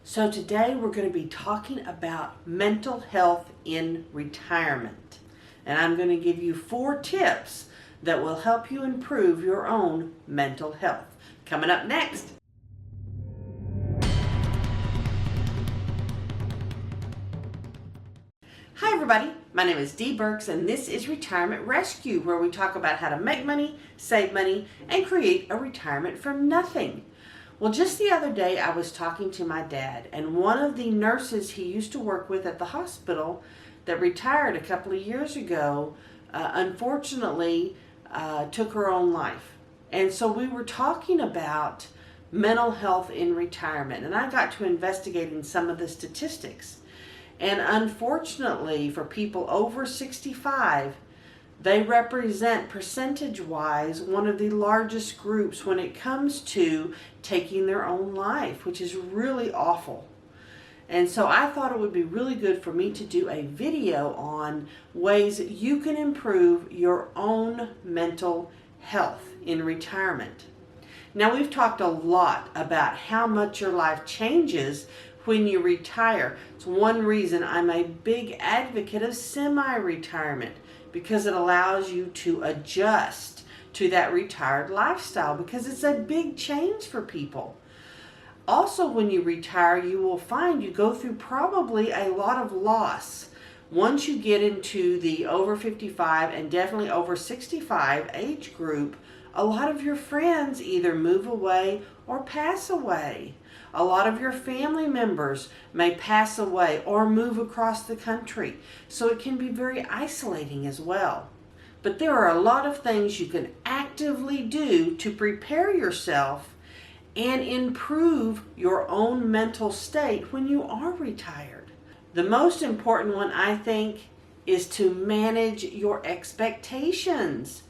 So today we're going to be talking about mental health in retirement. And I'm going to give you 4 tips that will help you improve your own mental health. Coming up next. Hi everybody, my name is Dee Burks and this is Retirement Rescue, where we talk about how to make money, save money, and create a retirement from nothing. Well, just the other day I was talking to my dad, and one of the nurses he used to work with at the hospital that retired a couple of years ago, unfortunately took her own life. And so we were talking about mental health in retirement, and I got to investigating some of the statistics. And unfortunately, for people over 65, they represent, percentage-wise, one of the largest groups when it comes to taking their own life, which is really awful. And so I thought it would be really good for me to do a video on ways that you can improve your own mental health in retirement. Now, we've talked a lot about how much your life changes when you retire. It's one reason I'm a big advocate of semi-retirement, because it allows you to adjust to that retired lifestyle, because it's a big change for people. Also, when you retire, you will find you go through probably a lot of loss. Once you get into the over 55 and definitely over 65 age group, a lot of your friends either move away or pass away. A lot of your family members may pass away or move across the country, so it can be very isolating as well. But there are a lot of things you can actively do to prepare yourself and improve your own mental state when you are retired. The most important one, I think, is to manage your expectations.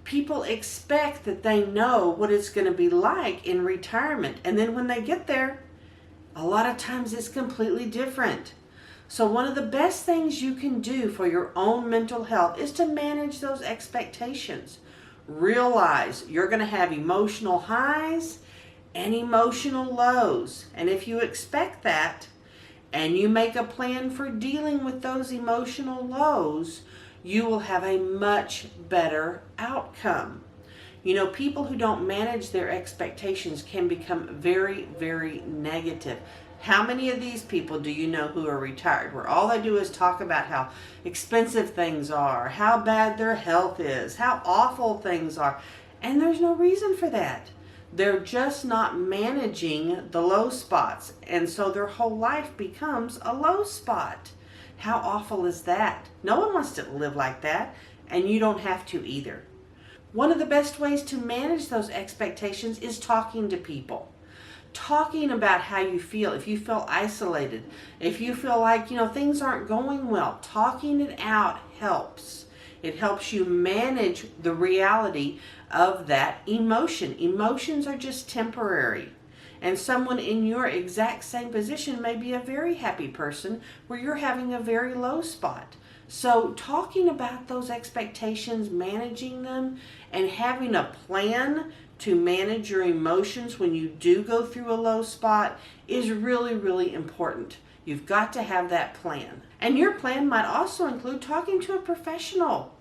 People expect that they know what it's going to be like in retirement, and then when they get there, a lot of times it's completely different. So one of the best things you can do for your own mental health is to manage those expectations. Realize you're going to have emotional highs and emotional lows, and if you expect that and you make a plan for dealing with those emotional lows, you will have a much better outcome. You know, people who don't manage their expectations can become very, very negative. How many of these people do you know who are retired, where all they do is talk about how expensive things are, how bad their health is, how awful things are, and there's no reason for that. They're just not managing the low spots, and so their whole life becomes a low spot. How awful is that? No one wants to live like that, and you don't have to either. One of the best ways to manage those expectations is talking to people. Talking about how you feel. If you feel isolated, if you feel like, things aren't going well, talking it out helps. It helps you manage the reality of that emotion. Emotions are just temporary. And someone in your exact same position may be a very happy person where you're having a very low spot. So talking about those expectations, managing them, and having a plan to manage your emotions when you do go through a low spot is really, really important. You've got to have that plan. And your plan might also include talking to a professional.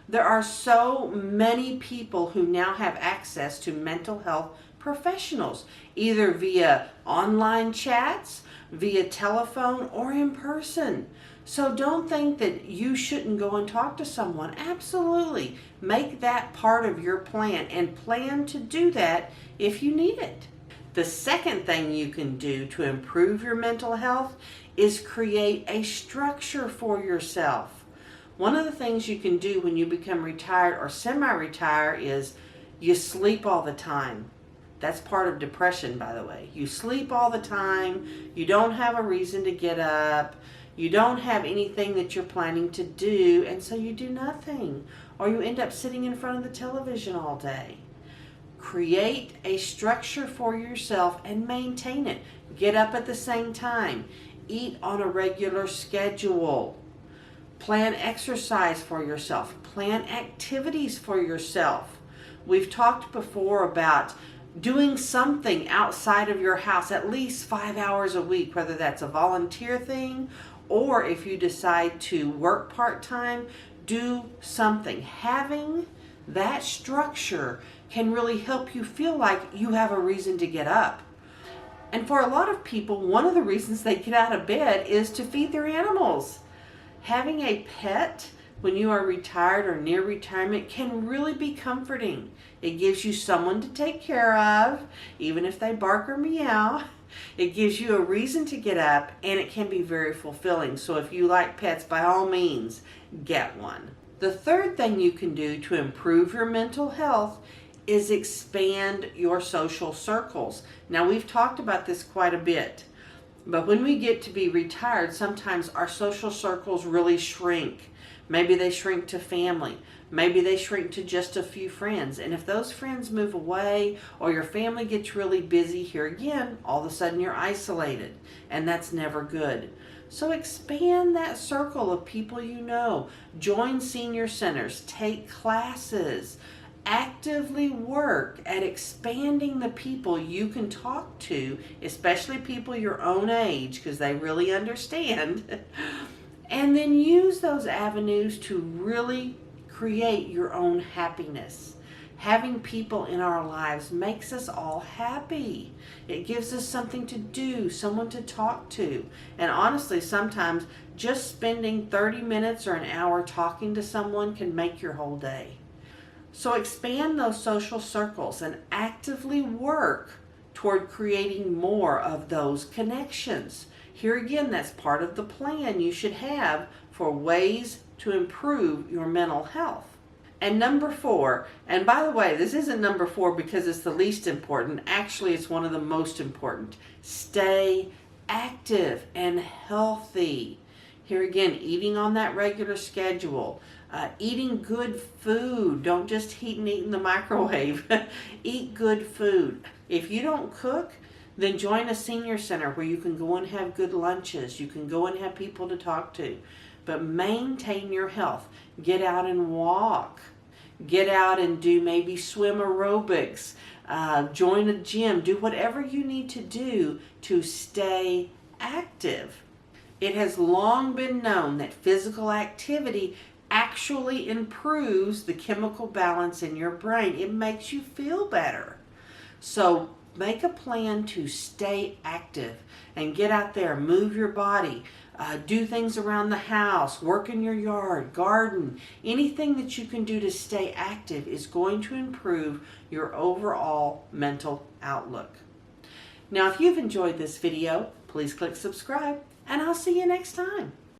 There are so many people who now have access to mental health professionals, either via online chats, via telephone, or in person. So don't think that you shouldn't go and talk to someone. Absolutely. Make that part of your plan and plan to do that if you need it. The second thing you can do to improve your mental health is create a structure for yourself. One of the things you can do when you become retired or semi-retire is you sleep all the time. That's part of depression, by the way. You sleep all the time. You don't have a reason to get up. You don't have anything that you're planning to do, and so you do nothing. Or you end up sitting in front of the television all day. Create a structure for yourself and maintain it. Get up at the same time. Eat on a regular schedule. Plan exercise for yourself. Plan activities for yourself. We've talked before about doing something outside of your house at least 5 hours a week, whether that's a volunteer thing or if you decide to work part-time, do something. Having that structure can really help you feel like you have a reason to get up. And for a lot of people, one of the reasons they get out of bed is to feed their animals. Having a pet when you are retired or near retirement can really be comforting. It gives you someone to take care of, even if they bark or meow. It gives you a reason to get up, and it can be very fulfilling. So if you like pets, by all means, get one. The third thing you can do to improve your mental health is expand your social circles. Now, we've talked about this quite a bit, but when we get to be retired, sometimes our social circles really shrink. Maybe they shrink to family. Maybe they shrink to just a few friends. And if those friends move away or your family gets really busy, here again, all of a sudden you're isolated, and that's never good. So expand that circle of people you know. Join senior centers, take classes, actively work at expanding the people you can talk to, especially people your own age, because they really understand. And then use those avenues to really create your own happiness. Having people in our lives makes us all happy. It gives us something to do, someone to talk to. And honestly, sometimes just spending 30 minutes or an hour talking to someone can make your whole day. So expand those social circles and actively work toward creating more of those connections. Here again, that's part of the plan you should have for ways to improve your mental health. And number 4, and by the way, this isn't number 4 because it's the least important. Actually, it's one of the most important. Stay active and healthy. Here again, eating on that regular schedule. Eating good food. Don't just eat and eat in the microwave. Eat good food. If you don't cook, then join a senior center where you can go and have good lunches. You can go and have people to talk to. But maintain your health. Get out and walk. Get out and do maybe swim aerobics. Join a gym. Do whatever you need to do to stay active. It has long been known that physical activity actually improves the chemical balance in your brain. It makes you feel better. So make a plan to stay active and get out there, move your body, do things around the house, work in your yard, garden. Anything that you can do to stay active is going to improve your overall mental outlook. Now, if you've enjoyed this video, please click subscribe, and I'll see you next time.